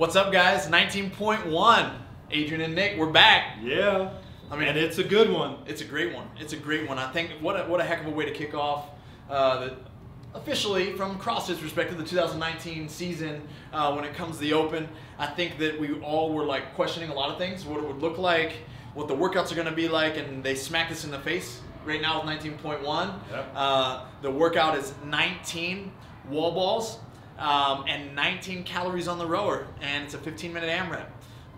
What's up, guys? 19.1. Adrian and Nick, we're back. Yeah. I mean, and it's a good one. It's a great one. It's a great one. I think what a heck of a way to kick off officially from CrossFit's perspective, the 2019 season when it comes to the Open. I think that we all were like questioning a lot of things, what it would look like, what the workouts are going to be like, and they smacked us in the face right now with 19.1. Yep. The workout is 19 wall balls and 19 calories on the rower, and it's a 15-minute AMRAP.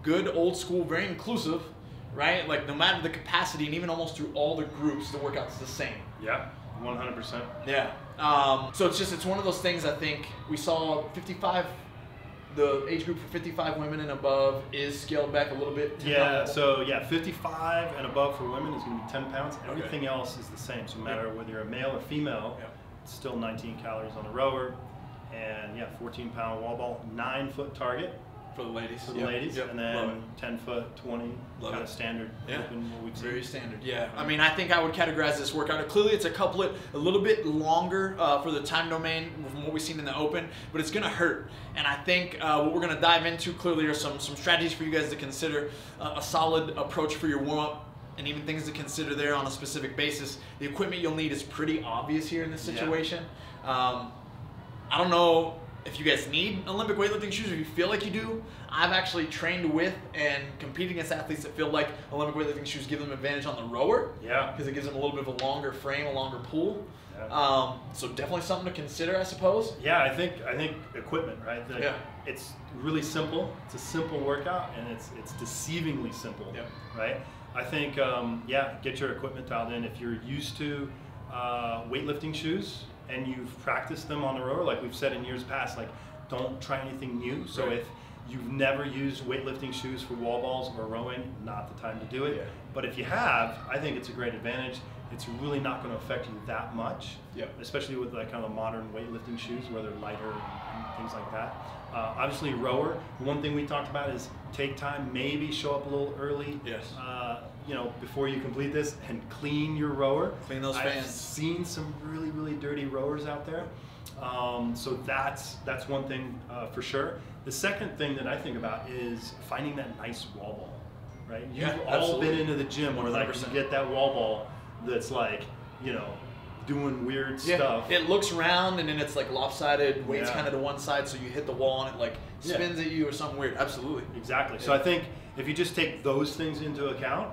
Good, old school, very inclusive, right? Like no matter the capacity and even almost through all the groups, the workout's the same. Yeah, 100%. Yeah. So it's one of those things. I think we saw 55. The age group for 55 women and above is scaled back a little bit. Yeah, so yeah, 55 and above for women is going to be 10 pounds. Everything else is the same. So no matter whether you're a male or female, it's still 19 calories on the rower. And yeah, 14-pound wall ball, 9-foot target. For the ladies. For the ladies. And then 10-foot, 20, kind of standard. Very standard, yeah. I mean, I think I would categorize this workout. Clearly, it's a couplet, a little bit longer for the time domain from what we've seen in the Open, but it's going to hurt. And I think what we're going to dive into clearly are some strategies for you guys to consider, a solid approach for your warm-up, and even things to consider there on a specific basis. The equipment you'll need is pretty obvious here in this situation. I don't know if you guys need Olympic weightlifting shoes, or if you feel like you do. I've actually trained with and competed against athletes that feel like Olympic weightlifting shoes give them advantage on the rower. Yeah. Because it gives them a little bit of a longer frame, a longer pull. Yeah. So definitely something to consider, I suppose. Yeah, I think equipment, right? It's really simple. It's a simple workout, and it's deceivingly simple, right? I think, get your equipment dialed in. If you're used to weightlifting shoes, and you've practiced them on the rower, like we've said in years past, like don't try anything new. So if you've never used weightlifting shoes for wall balls or rowing, not the time to do it. Yeah. But if you have, I think it's a great advantage. It's really not going to affect you that much, especially with like kind of modern weightlifting shoes where they're lighter and things like that. Obviously rower, the one thing we talked about is take time, maybe show up a little early. Yes. You know, before you complete this, and clean your rower. Clean those fans. I've seen some really, really dirty rowers out there. So that's one thing for sure. The second thing that I think about is finding that nice wall ball, right? You've all been into the gym where like you get that wall ball that's like, you know, doing weird stuff. It looks round and then it's like lopsided, weights kind of to one side, so you hit the wall and it like spins at you or something weird. Absolutely. Exactly. So I think if you just take those things into account,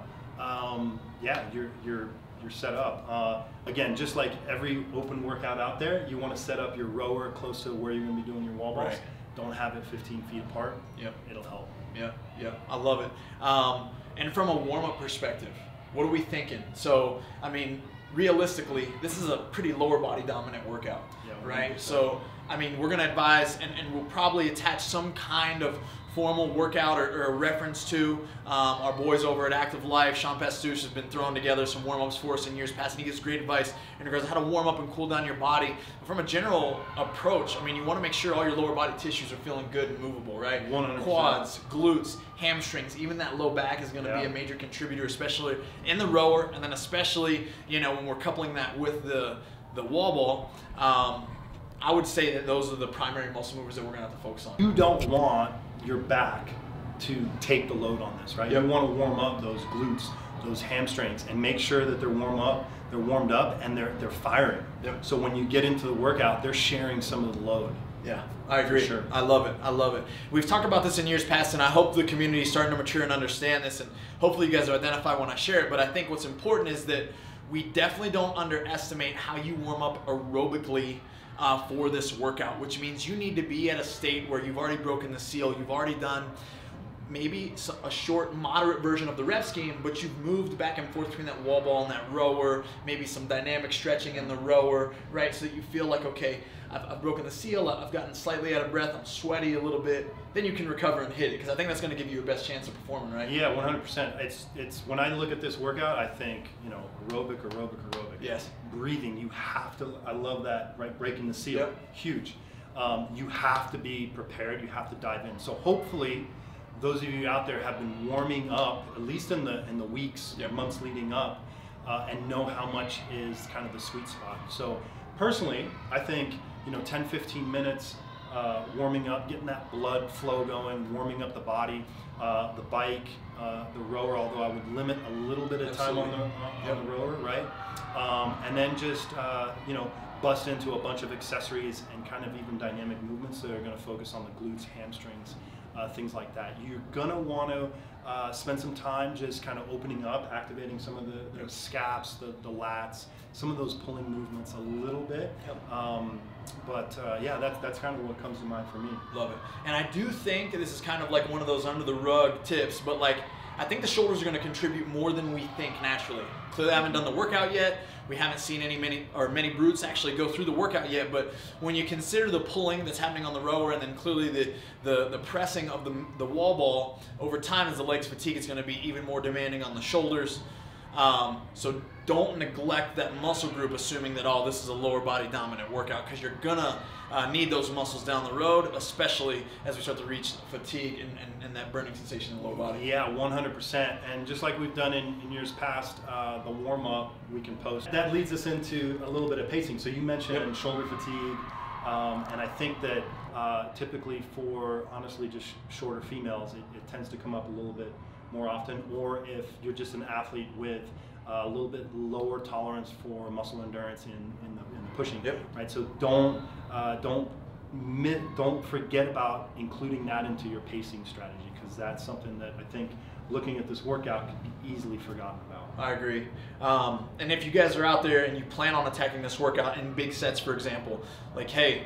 you're set up. Again, just like every open workout out there, you want to set up your rower close to where you're going to be doing your wall balls. Right. Don't have it 15 feet apart. Yep. It'll help. Yeah. I love it. And from a warm-up perspective, what are we thinking? So, I mean, realistically, this is a pretty lower body dominant workout, right? So, I mean, we're going to advise, and we'll probably attach some kind of formal workout or a reference to our boys over at Active Life. Sean Pastuch has been throwing together some warm-ups for us in years past, and he gives great advice in regards to how to warm up and cool down your body. From a general approach, I mean, you want to make sure all your lower body tissues are feeling good and movable, right? 100%. Quads, glutes, hamstrings, even that low back is going to be a major contributor, especially in the rower, and then especially, you know, when we're coupling that with the wall ball. I would say that those are the primary muscle movers that we're going to have to focus on. You don't want your back to take the load on this, right? You want to warm up those glutes, those hamstrings, and make sure that they're warmed up and they're firing. So when you get into the workout, they're sharing some of the load. Yeah, I agree. Sure. I love it. I love it. We've talked about this in years past, and I hope the community is starting to mature and understand this, and hopefully you guys will identify when I share it. But I think what's important is that we definitely don't underestimate how you warm up aerobically for this workout, which means you need to be at a state where you've already broken the seal, you've already done maybe a short, moderate version of the rep scheme, but you've moved back and forth between that wall ball and that rower, maybe some dynamic stretching in the rower, right? So that you feel like, okay, I've broken the seal, I've gotten slightly out of breath, I'm sweaty a little bit, then you can recover and hit it, because I think that's going to give you your best chance of performing, right? Yeah, 100%. It's when I look at this workout, I think, you know, aerobic. Yes. Breathing, you have to, I love that, right? Breaking the seal, huge. You have to be prepared, you have to dive in. So hopefully, those of you out there have been warming up, at least in the weeks, months leading up, and know how much is kind of the sweet spot. So personally, I think, you know, 10-15 minutes warming up, getting that blood flow going, warming up the body, the bike, the rower, although I would limit a little bit of time on the rower, right? And then just, you know, bust into a bunch of accessories and kind of even dynamic movements that are going to focus on the glutes, hamstrings, things like that. You're going to want to spend some time just kind of opening up, activating some of the scaps, the lats, some of those pulling movements a little bit. Yeah, that's kind of what comes to mind for me. Love it. And I do think this is kind of like one of those under the rug tips, but like I think the shoulders are going to contribute more than we think naturally. Clearly I haven't done the workout yet. We haven't seen many brutes actually go through the workout yet, but when you consider the pulling that's happening on the rower and then clearly the pressing of the wall ball, over time as the legs fatigue, it's going to be even more demanding on the shoulders. So don't neglect that muscle group assuming that, oh, this is a lower body dominant workout, because you're gonna need those muscles down the road, especially as we start to reach fatigue and that burning sensation in the lower body. Yeah, 100%. And just like we've done in years past, the warm up we can post. That leads us into a little bit of pacing. So you mentioned shoulder fatigue, and I think that typically for honestly just shorter females, it tends to come up a little bit more often, or if you're just an athlete with a little bit lower tolerance for muscle endurance in the pushing, right? So don't forget about including that into your pacing strategy, because that's something that I think looking at this workout could be easily forgotten about. I agree. And if you guys are out there and you plan on attacking this workout in big sets, for example, like, hey,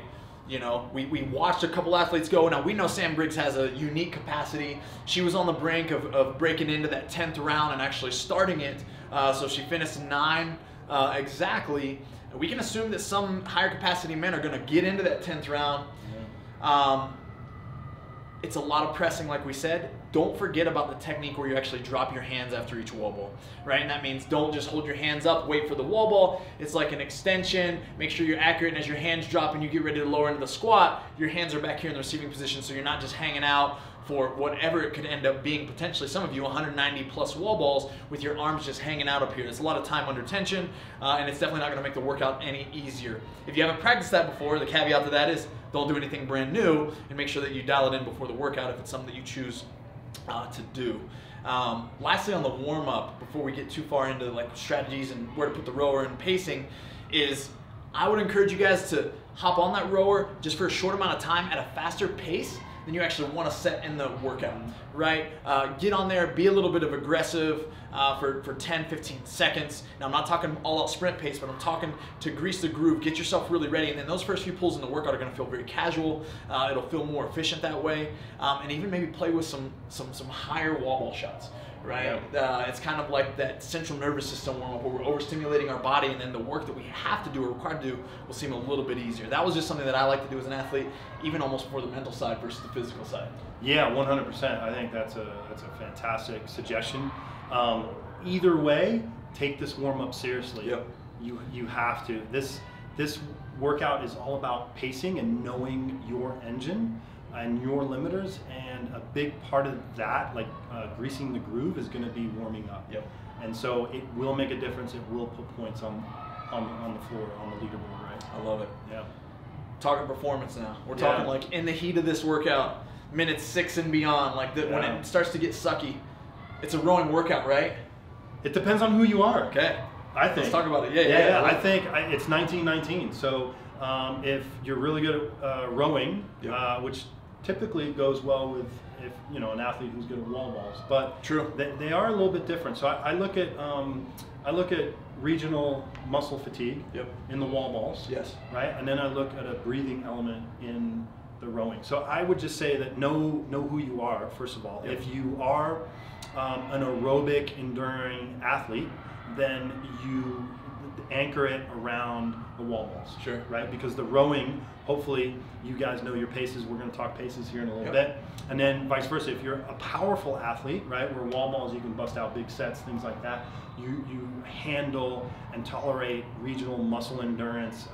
you know, we watched a couple athletes go. Now, we know Sam Briggs has a unique capacity. She was on the brink of breaking into that 10th round and actually starting it. So she finished 9 exactly. We can assume that some higher capacity men are going to get into that 10th round. It's a lot of pressing, like we said. Don't forget about the technique where you actually drop your hands after each wall ball, right? And that means don't just hold your hands up, wait for the wall ball. It's like an extension. Make sure you're accurate, and as your hands drop and you get ready to lower into the squat, your hands are back here in the receiving position, so you're not just hanging out for whatever it could end up being, potentially some of you 190 plus wall balls with your arms just hanging out up here. There's a lot of time under tension, and it's definitely not going to make the workout any easier. If you haven't practiced that before, the caveat to that is don't do anything brand new, and make sure that you dial it in before the workout if it's something that you choose to do. Lastly, on the warm-up, before we get too far into like strategies and where to put the rower and pacing, is I would encourage you guys to hop on that rower just for a short amount of time at a faster pace than you actually want to set in the workout, right? Get on there, be a little bit of aggressive for 10, 15 seconds. Now, I'm not talking all-out sprint pace, but I'm talking to grease the groove, get yourself really ready, and then those first few pulls in the workout are going to feel very casual. It'll feel more efficient that way, and even maybe play with some higher wall ball shots, right? It's kind of like that central nervous system warm-up where we're overstimulating our body, and then the work that we have to do or required to do will seem a little bit easier. That was just something that I like to do as an athlete, even almost for the mental side versus the physical side. Yeah, 100%. I think that's a fantastic suggestion. Either way, take this warm-up seriously. You have to. This workout is all about pacing and knowing your engine and your limiters, and a big part of that, like greasing the groove, is going to be warming up. And so it will make a difference. It will put points on the floor, on the leaderboard, right? I love it. Talking performance now. We're talking like in the heat of this workout, minutes 6 and beyond, like when it starts to get sucky. It's a rowing workout, right? It depends on who you are. Okay. I think. Let's talk about it. Yeah. I think it's 1919. So if you're really good at rowing, which typically goes well with an athlete who's good at wall balls, but they are a little bit different. So I look at regional muscle fatigue in the wall balls, right, and then I look at a breathing element in the rowing. So I would just say that know who you are first of all. If you are an aerobic enduring athlete, then you anchor it around the wall balls, right? Because the rowing, hopefully you guys know your paces. We're going to talk paces here in a little bit. And then vice versa, if you're a powerful athlete, right, where wall balls you can bust out big sets, things like that, you handle and tolerate regional muscle endurance,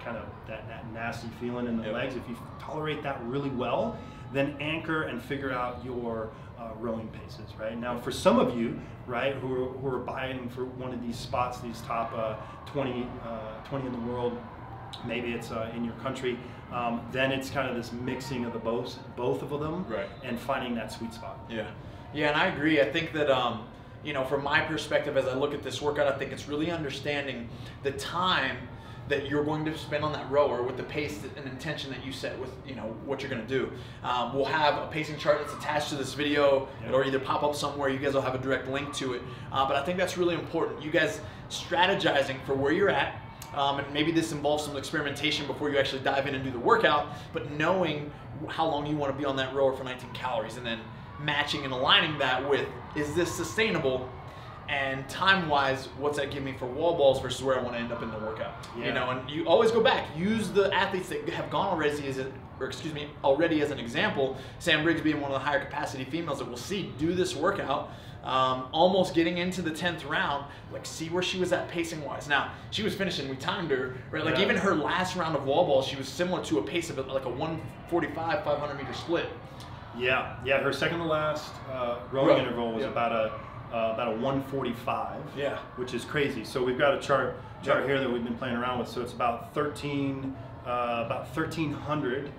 kind of that nasty feeling in the legs. If you tolerate that really well, then anchor and figure out your rowing paces, right? Now, for some of you, right, who are buying for one of these spots, these top 20 in the world, maybe it's in your country, then it's kind of this mixing of the both of them, right, and finding that sweet spot. Yeah, and I agree. I think that you know, from my perspective, as I look at this workout, I think it's really understanding the time that you're going to spend on that rower with the pace and intention that you set with, you know, what you're going to do. We'll have a pacing chart that's attached to this video. Yep. It'll either pop up somewhere. You guys will have a direct link to it. But I think that's really important. You guys strategizing for where you're at. And maybe this involves some experimentation before you actually dive in and do the workout, but knowing how long you want to be on that rower for 19 calories and then matching and aligning that with, is this sustainable? And time-wise, what's that give me for wall balls versus where I want to end up in the workout? Yeah. You know, and you always go back. Use the athletes that have gone already as an example. Sam Briggs being one of the higher capacity females that we'll see do this workout, almost getting into the 10th round. Like, see where she was at pacing-wise. Now, she was finishing. We timed her, right? Like, even her last round of wall balls, she was similar to a pace of like a 145, 500-meter split. Yeah. Her second to last rowing interval was about a 145, which is crazy. So we've got a chart here that we've been playing around with. So it's about 1,300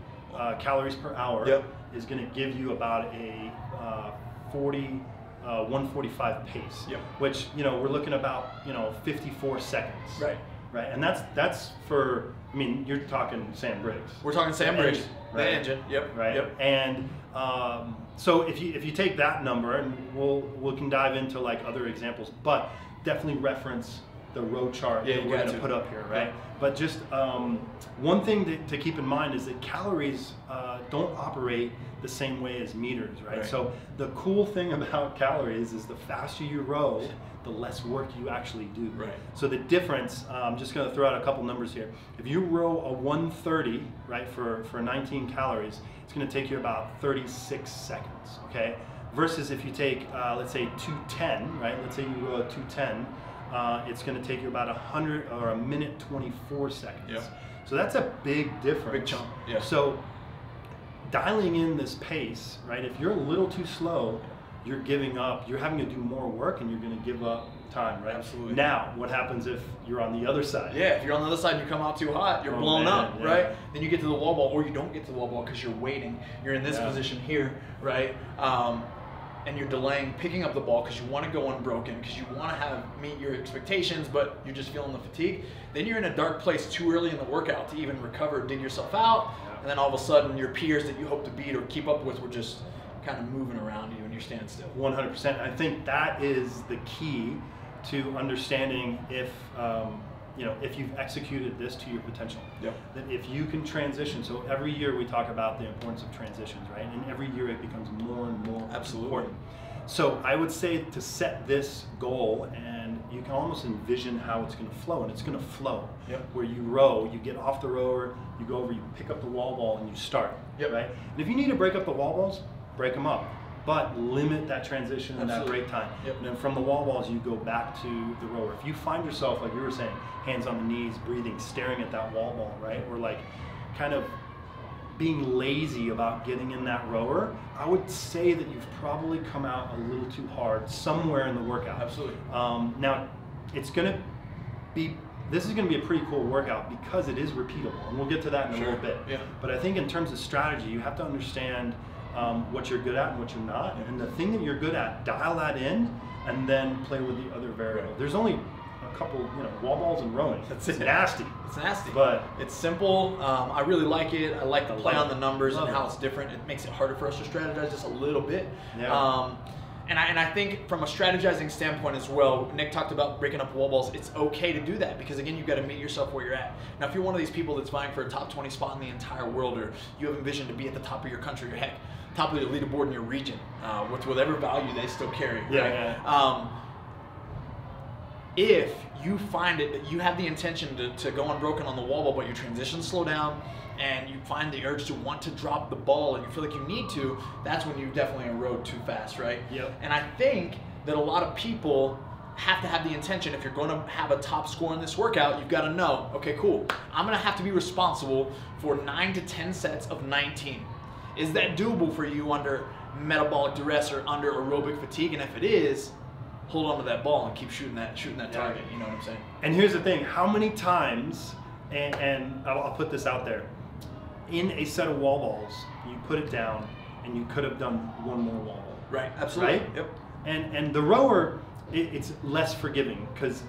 calories per hour is going to give you about a 145 pace, which, you know, we're looking about, you know, 54 seconds. Right, and that's for, I mean, you're talking Sam Briggs. We're talking Sam Briggs, the engine. Right. And so if you take that number, and we can dive into like other examples, but definitely reference the row chart that we're going to put up here, right? But just one thing to keep in mind is that calories don't operate the same way as meters, right? So the cool thing about calories is the faster you row, the less work you actually do. So the difference, I'm just going to throw out a couple numbers here. If you row a 130, right, for 19 calories, it's going to take you about 36 seconds, okay? Versus if you take, let's say 210, right? Let's say you row a 210, it's going to take you about 100 or a minute 24 seconds. So that's a big difference. Big chunk. So dialing in this pace, right? If you're a little too slow, you're giving up, you're having to do more work and you're going to give up time, right? Absolutely. Now, what happens if you're on the other side? If you're on the other side and you come out too hot, you're blown up, right? Then you get to the wall ball, or you don't get to the wall ball because you're waiting. You're in this position here, right? And you're delaying picking up the ball because you want to go unbroken, because you want to meet your expectations, but you're just feeling the fatigue. Then you're in a dark place too early in the workout to even recover, dig yourself out, and then all of a sudden your peers that you hope to beat or keep up with were just kind of moving around you and you're standing still. 100%. I think that is the key to understanding if you know, if you've executed this to your potential. That if you can transition, so every year we talk about the importance of transitions, right? And every year it becomes more and more important. So I would say to set this goal, and you can almost envision how it's going to flow, and it's going to flow. Where you row, you get off the rower, you go over, you pick up the wall ball, and you start. Right? And if you need to break up the wall balls, break them up, but limit that transition and that break time. And then from the wall balls, you go back to the rower. If you find yourself, like you were saying, hands on the knees, breathing, staring at that wall ball, right? Or like kind of being lazy about getting in that rower, I would say that you've probably come out a little too hard somewhere in the workout. Now, it's going to be, this is going to be a pretty cool workout because it is repeatable, and we'll get to that in a little bit. But I think in terms of strategy, you have to understand what you're good at and what you're not, and the thing that you're good at, dial that in, and then play with the other variable. There's only a couple, you know, wall balls and rowing. It's nasty. It's nasty, but it's simple. I really like it. I like the play on the numbers and how it's different. It makes it harder for us to strategize just a little bit. And I think from a strategizing standpoint as well, Nick talked about breaking up wall balls. It's okay to do that because, again, you've got to meet yourself where you're at. Now, if you're one of these people that's vying for a top 20 spot in the entire world, or you have envisioned to be at the top of your country, or heck, top of the leaderboard in your region, with whatever value they still carry, if you find it that you have the intention to go unbroken on the wall ball, but your transitions slow down, and you find the urge to want to drop the ball and you feel like you need to, that's when you definitely erode too fast, right? And I think that a lot of people have to have the intention, if you're going to have a top score in this workout, you've got to know, okay, cool, I'm going to have to be responsible for 9 to 10 sets of 19. Is that doable for you under metabolic duress or under aerobic fatigue? And if it is, hold on to that ball and keep shooting that target. You know what I'm saying? And here's the thing: how many times, and I'll put this out there, in a set of wall balls, you put it down, and you could have done one more wall ball. Right, absolutely. Right? Yep. And the rower, it's less forgiving because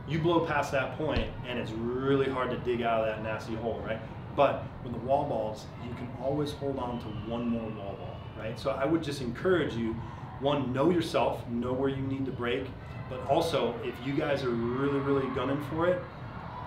you blow past that point, and it's really hard to dig out of that nasty hole, right? But with the wall balls, you can always hold on to one more wall ball, right? So I would just encourage you, one, know yourself, know where you need to break, but also if you guys are really, really gunning for it,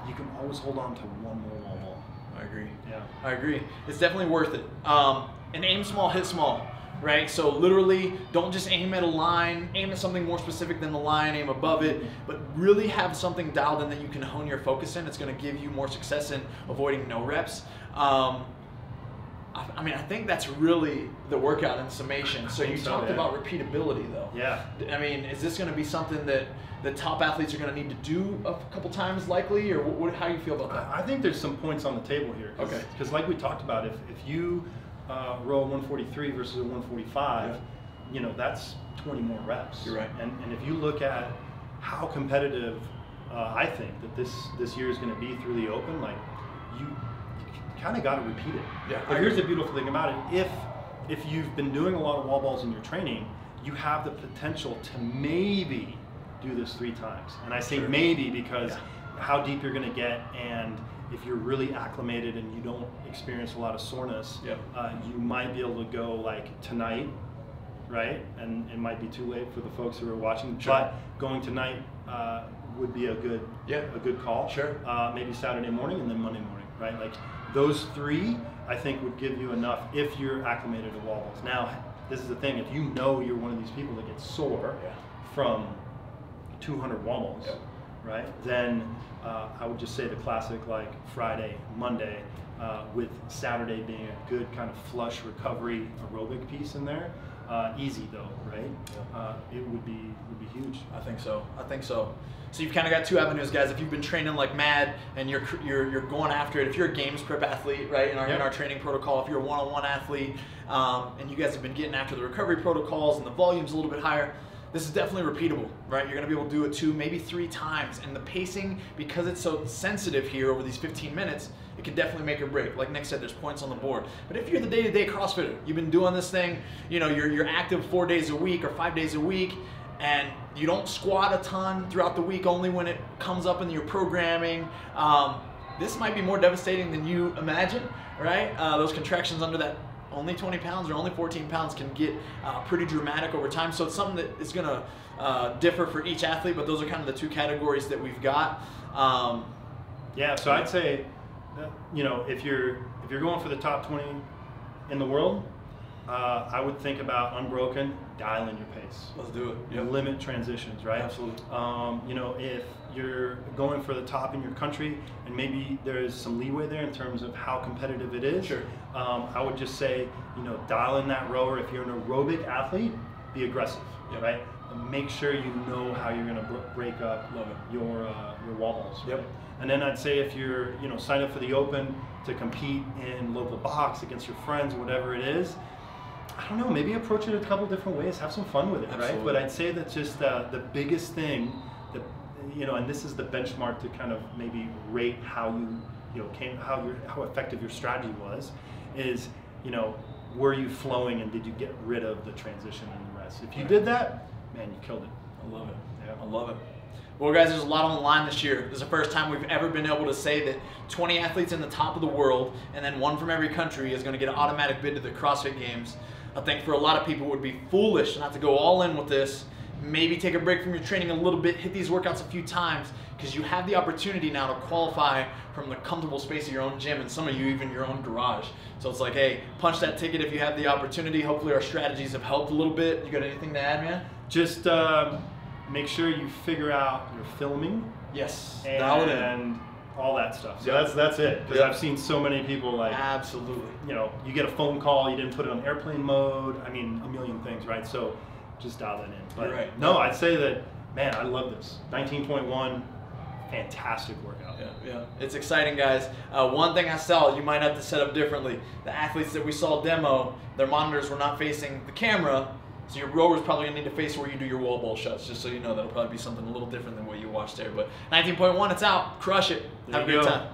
you can always hold on to one more wall ball. I agree. Yeah. I agree. It's definitely worth it. And aim small, hit small, right? So literally, don't just aim at a line, aim at something more specific than the line, aim above it, but really have something dialed in that you can hone your focus in. It's going to give you more success in avoiding no reps. I mean, I think that's really the workout in summation. So you talked about repeatability, though. Yeah. I mean, is this going to be something that the top athletes are going to need to do a couple times likely, or how do you feel about that? I think there's some points on the table here. Okay. Because like we talked about, if you row a 143 versus a 145, you know, that's 20 more reps. You're right. And if you look at how competitive I think that this year is going to be through the Open, like you kind of got to repeat it. Yeah. But here's the beautiful thing about it: if you've been doing a lot of wall balls in your training, you have the potential to maybe do this 3 times. And I say maybe because how deep you're going to get, and if you're really acclimated and you don't experience a lot of soreness, you might be able to go like tonight, right? And it might be too late for the folks who are watching, but going tonight would be a good call. Sure. Maybe Saturday morning and then Monday morning, right? Like those 3, I think, would give you enough if you're acclimated to wall balls. Now, this is the thing: if you know you're one of these people that gets sore from 200 wall balls, right? Then I would just say the classic, like Friday, Monday, with Saturday being a good kind of flush recovery aerobic piece in there. Easy though, right? It would be huge. I think so. I think so. So you've kind of got 2 avenues, guys. If you've been training like mad and you're going after it, if you're a games prep athlete, right, in our training protocol, if you're a one-on-one athlete, and you guys have been getting after the recovery protocols and the volume's a little bit higher, this is definitely repeatable, right? You're going to be able to do it 2, maybe 3 times. And the pacing, because it's so sensitive here over these 15 minutes, it can definitely make or break. Like Nick said, there's points on the board. But if you're the day-to-day CrossFitter, you've been doing this thing, you know, you're active 4 days a week or 5 days a week, and you don't squat a ton throughout the week, only when it comes up in your programming, this might be more devastating than you imagine, right? Those contractions under that only 20 pounds or only 14 pounds can get pretty dramatic over time. So it's something that is going to differ for each athlete, but those are kind of the 2 categories that we've got. So I'd say, you know, if you're going for the top 20 in the world, I would think about unbroken, dial in your pace. Let's do it. You limit transitions, right? Absolutely. You know, if you're going for the top in your country, and maybe there's some leeway there in terms of how competitive it is, I would just say, you know, dial in that rower. If you're an aerobic athlete, be aggressive, right? And make sure you know how you're going to break up your wall balls. Right? And then I'd say if you're, you know, signed up for the Open to compete in local box against your friends, whatever it is, I don't know, maybe approach it a couple different ways, have some fun with it, right? But I'd say that just the biggest thing, that, you know, and this is the benchmark to kind of maybe rate how how effective your strategy was, is, you know, were you flowing and did you get rid of the transition and the rest? If you did that, man, you killed it. I love it. I love it. Well, guys, there's a lot on the line this year. This is the first time we've ever been able to say that 20 athletes in the top of the world and then 1 from every country is going to get an automatic bid to the CrossFit Games. I think for a lot of people it would be foolish not to go all in with this. Maybe take a break from your training a little bit, hit these workouts a few times, because you have the opportunity now to qualify from the comfortable space of your own gym, and some of you even your own garage. So it's like, hey, punch that ticket if you have the opportunity. Hopefully our strategies have helped a little bit. You got anything to add, man? Just make sure you figure out your filming. Yes. And all that stuff. So that's it. Because I've seen so many people like, absolutely. You know, you get a phone call, you didn't put it on airplane mode. I mean, a million things, right? So just dial that in. But no, I'd say that, man, I love this. 19.1, fantastic workout. Yeah. It's exciting, guys. One thing I saw, you might have to set up differently. The athletes that we saw demo, their monitors were not facing the camera. So your rower's probably going to need to face where you do your wall ball shots, just so you know. That'll probably be something a little different than what you watched there. But 19.1, it's out. Crush it. Have a great time.